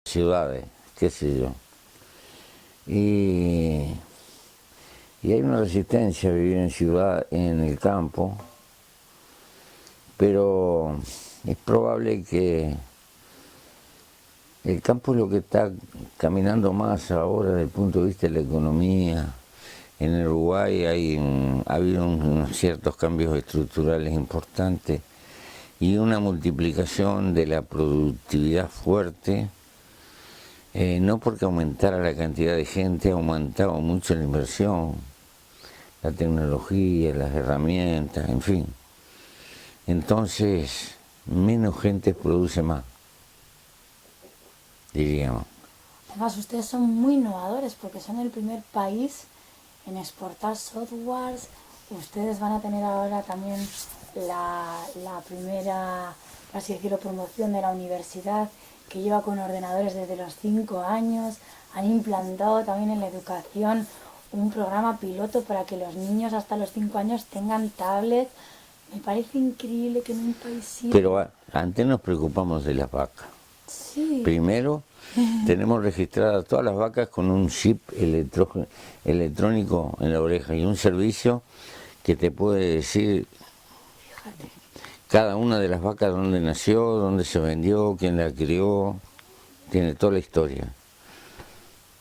ciudades, qué sé yo. Y hay una resistencia a vivir en ciudad, en el campo, pero es probable que el campo es lo que está caminando más ahora desde el punto de vista de la economía. En Uruguay ha habido unos ciertos cambios estructurales importantes y una multiplicación de la productividad fuerte, no porque aumentara la cantidad de gente, ha aumentado mucho la inversión, la tecnología, las herramientas, en fin. Entonces, menos gente produce más, diríamos. Además, ustedes son muy innovadores porque son el primer país en exportar softwares. Ustedes van a tener ahora también la primera, por así decirlo, promoción de la universidad que lleva con ordenadores desde los 5 años. Han implantado también en la educación un programa piloto para que los niños hasta los 5 años tengan tablets. Me parece increíble que en un país... Pero antes nos preocupamos de las vacas. Sí. Primero, tenemos registradas todas las vacas con un chip electrónico en la oreja y un servicio que te puede decir, Fíjate, cada una de las vacas dónde nació, dónde se vendió, quién la crió, tiene toda la historia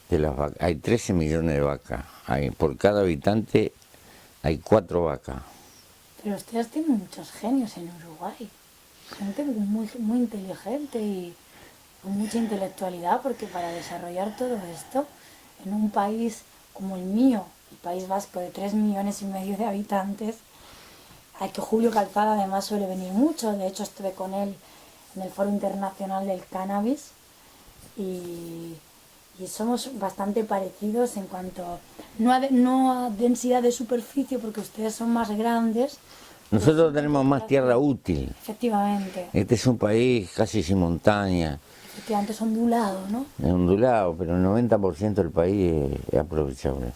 de las vacas. Hay 13 millones de vacas, por cada habitante hay 4 vacas. pero ustedes tienen muchos genios en Uruguay, gente muy, muy inteligente y con mucha intelectualidad, porque para desarrollar todo esto en un país como el mío, el País Vasco de 3,5 millones de habitantes, hay que Julio Calzada además suele venir mucho. De hecho estuve con él en el Foro Internacional del Cannabis y somos bastante parecidos en cuanto no a densidad de superficie, porque ustedes son más grandes. Nosotros tenemos más tierra útil. Efectivamente. Este es un país casi sin montaña. Efectivamente es ondulado, ¿no? Es ondulado, pero el 90% del país es aprovechable.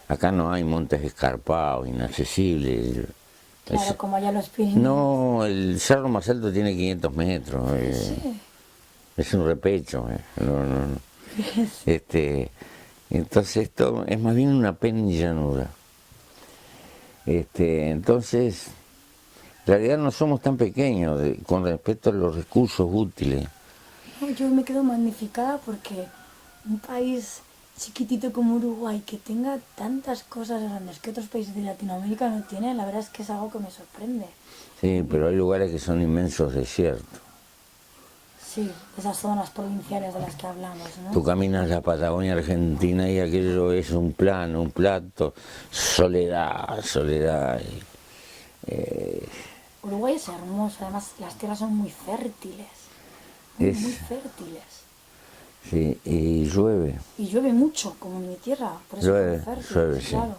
Acá no hay montes escarpados, inaccesibles. Claro, como allá los Pirineos. No, el cerro más alto tiene 500 metros. Sí. Es un repecho. Entonces esto es más bien una penillanura. Entonces, en realidad no somos tan pequeños con respecto a los recursos útiles. Yo me quedo magnificada porque un país chiquitito como Uruguay que tenga tantas cosas grandes que otros países de Latinoamérica no tienen, la verdad es que es algo que me sorprende. Sí, pero hay lugares que son inmensos desiertos. Sí, esas zonas provinciales de las que hablamos, ¿no? Tú caminas la Patagonia Argentina y aquello es un plano, un plato, soledad. Uruguay es hermoso, además las tierras son muy fértiles, muy fértiles. Sí, y llueve. Y llueve mucho, como en mi tierra, por eso Llueve, es muy fértil, llueve, sí. claro.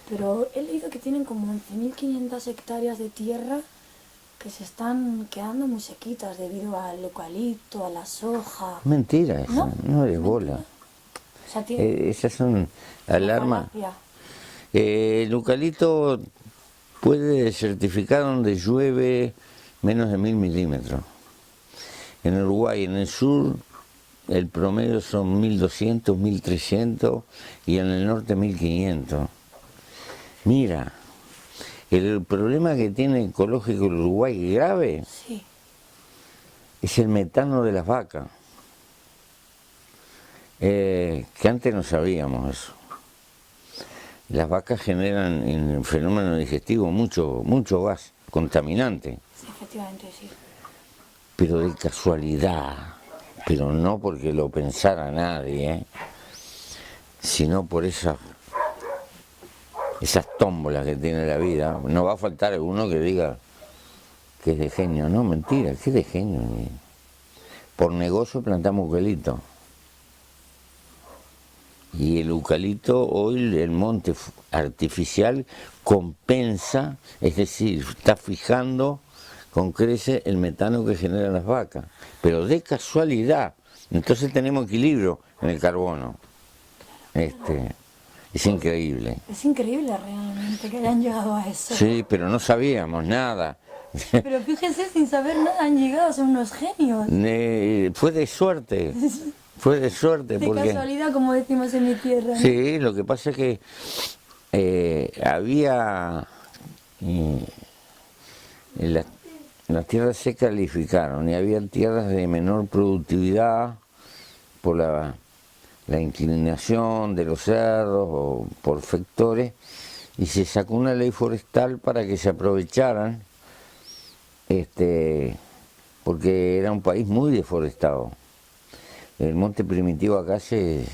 Pero he leído que tienen como 11.500 hectáreas de tierra que se están quedando muy sequitas debido al eucalipto, a la soja. Mentira eso, no es bola. O sea, Esas son alarmas. falacia. El eucalipto puede certificar donde llueve menos de 1000 milímetros. En Uruguay, en el sur, el promedio son 1200, 1300 y en el norte 1500. Mira, el problema que tiene ecológico el Uruguay grave Sí. es el metano de las vacas, que antes no sabíamos eso. Las vacas generan en el fenómeno digestivo mucho gas contaminante, Sí, efectivamente, sí. pero de casualidad, pero no porque lo pensara nadie, sino por esas tómbolas que tiene la vida. No va a faltar alguno que diga que es de genio. No, mentira, ¿qué es de genio? Por negocio plantamos eucalipto. Y el eucalipto, hoy el monte artificial compensa, es decir, está fijando con crece el metano que generan las vacas, pero de casualidad. Entonces tenemos equilibrio en el carbono. Es increíble. Es increíble realmente que hayan llegado a eso. Sí, pero no sabíamos nada. Pero fíjese, sin saber nada han llegado, son unos genios. Fue de suerte. Fue de suerte De porque... casualidad, como decimos en mi tierra, ¿no? Sí, lo que pasa es que había... en las tierras se calificaron y había tierras de menor productividad por la inclinación de los cerros o por factores, y se sacó una ley forestal para que se aprovecharan, porque era un país muy deforestado. El monte primitivo acá se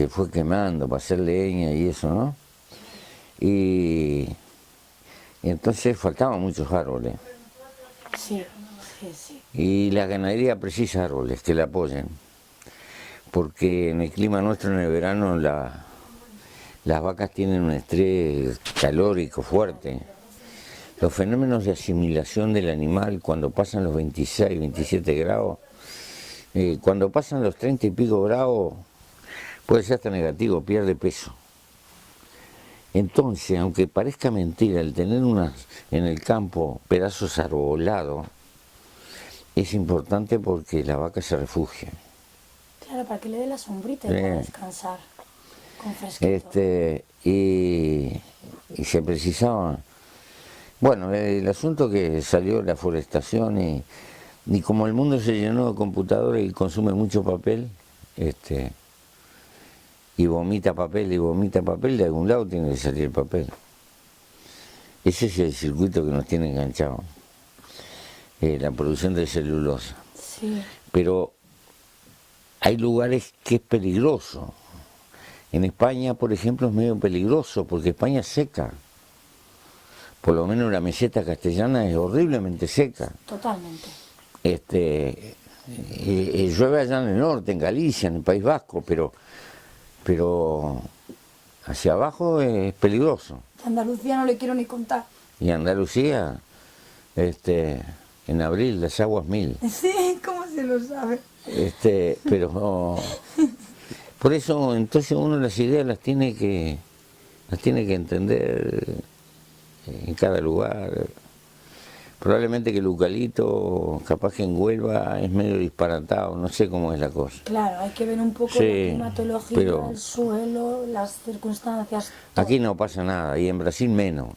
fue quemando para hacer leña y eso, ¿no? Y entonces faltaban muchos árboles. Sí, sí, sí. Y la ganadería precisa árboles que la apoyen, porque en el clima nuestro en el verano las vacas tienen un estrés calórico fuerte. Los fenómenos de asimilación del animal cuando pasan los 26, 27 grados, cuando pasan los 30 y pico grados, puede ser hasta negativo, pierde peso. Entonces, aunque parezca mentira, el tener en el campo pedazos arbolados es importante porque la vaca se refugia. Claro, para que le dé la sombrita y pueda descansar con fresquito. Y se precisaba. Bueno, el asunto que salió la forestación y como el mundo se llenó de computadores y consume mucho papel, y vomita papel, de algún lado tiene que salir el papel. Ese es el circuito que nos tiene enganchado, la producción de celulosa. Sí. Pero hay lugares que es peligroso. En España, por ejemplo, es medio peligroso porque España es seca. Por lo menos la meseta castellana es horriblemente seca. Totalmente. Llueve allá en el norte, en Galicia, en el País Vasco, pero hacia abajo es peligroso. Andalucía no le quiero ni contar. Y Andalucía, en abril, las aguas 1000. Sí, ¿cómo se lo sabe? Pero por eso entonces uno las ideas las tiene que entender en cada lugar. Probablemente que el eucalipto, capaz que en Huelva es medio disparatado, no sé cómo es la cosa. Claro, hay que ver un poco Sí, la climatología, pero el suelo, las circunstancias. Todo. aquí no pasa nada, y en Brasil menos.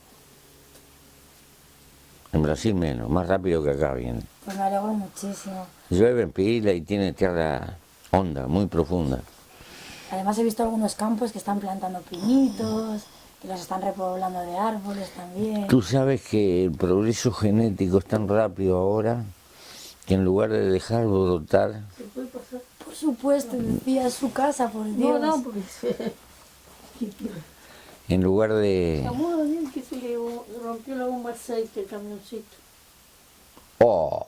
En Brasil menos, más rápido que acá viene. Pues me alegro muchísimo. Llueve en pila y tiene tierra honda, muy profunda. Además he visto algunos campos que están plantando pinitos, que los están repoblando de árboles también. Tú sabes que el progreso genético es tan rápido ahora que en lugar de dejarlo brotar... ¿Se puede pasar? Por supuesto, decía su casa, por Dios. No, porque En lugar de... llamó a Daniel que se le rompió la bomba de aceite el camioncito. ¡Oh!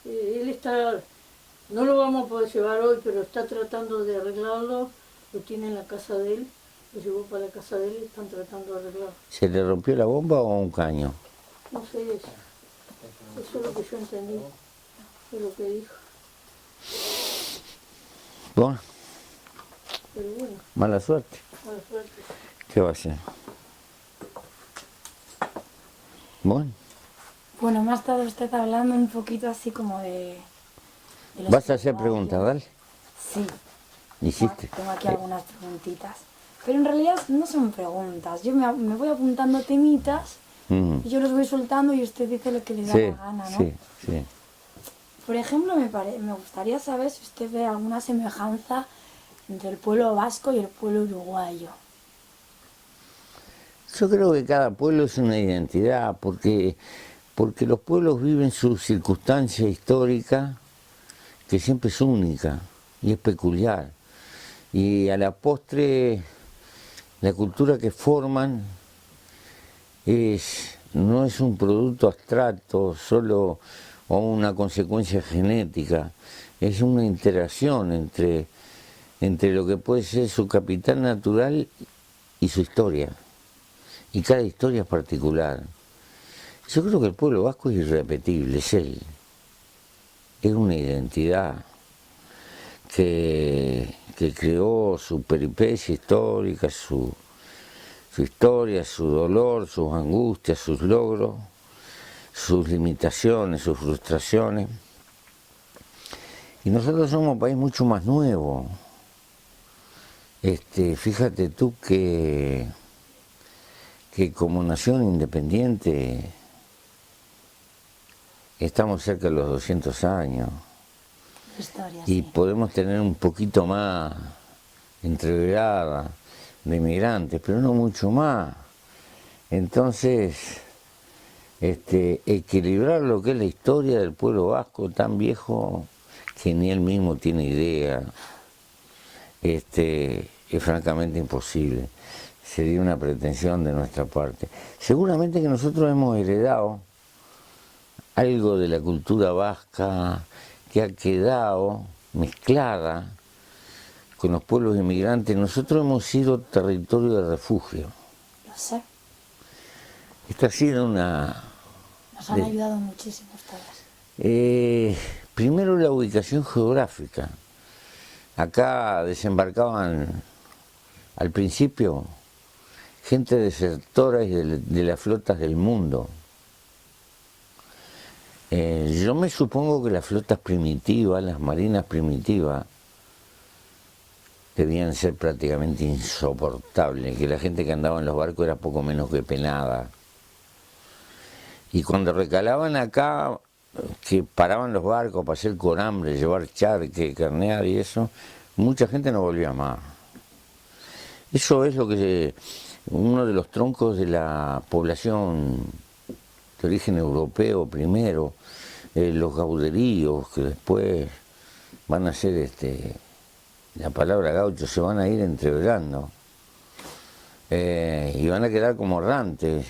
Él está, no lo vamos a poder llevar hoy, pero está tratando de arreglarlo. Lo tiene en la casa de él, lo llevó para la casa de él y están tratando de arreglarlo. ¿Se le rompió la bomba o un caño? No sé eso. Eso es lo que yo entendí, es lo que dijo. Bueno, Pero bueno, mala suerte. mala suerte. ¿Qué va a hacer? Bueno, Bueno, me ha estado usted hablando un poquito así como de los ¿vas a hacer uruguayos. preguntas, dale? Sí. ¿Hiciste? Tengo aquí algunas preguntitas. Pero en realidad no son preguntas. Yo me voy apuntando temitas Mm. y yo los voy soltando y usted dice lo que le da Sí, la gana, ¿no? sí, sí. Por ejemplo, me gustaría saber si usted ve alguna semejanza entre el pueblo vasco y el pueblo uruguayo. Yo creo que cada pueblo es una identidad, porque los pueblos viven su circunstancia histórica, que siempre es única y es peculiar. Y a la postre, la cultura que forman no es un producto abstracto solo o una consecuencia genética, es una interacción entre lo que puede ser su capital natural y su historia. Y cada historia es particular. Yo creo que el pueblo vasco es irrepetible, es él. Es una identidad que creó su peripecia histórica, su historia, su dolor, sus angustias, sus logros, sus limitaciones, sus frustraciones. Y nosotros somos un país mucho más nuevo. Fíjate tú que como nación independiente estamos cerca de los 200 años. Historia, Y sí. podemos tener un poquito más entreverada de inmigrantes, pero no mucho más. Entonces, equilibrar lo que es la historia del pueblo vasco tan viejo que ni él mismo tiene idea, es francamente imposible. Sería una pretensión de nuestra parte. Seguramente que nosotros hemos heredado algo de la cultura vasca que ha quedado mezclada con los pueblos inmigrantes. Nosotros hemos sido territorio de refugio. Lo sé. Esta ha sido una... Nos han ayudado muchísimo ustedes. Primero la ubicación geográfica. Acá desembarcaban al principio gente desertora y de las flotas del mundo. Yo me supongo que las flotas primitivas, las marinas primitivas, debían ser prácticamente insoportables, que la gente que andaba en los barcos era poco menos que penada. Y cuando recalaban acá, que paraban los barcos para hacer corambre, llevar charque, carnear y eso, mucha gente no volvía más. Eso es uno de los troncos de la población de origen europeo primero, los gauderíos, que después van a ser, la palabra gaucho, se van a ir entreverando y van a quedar como errantes.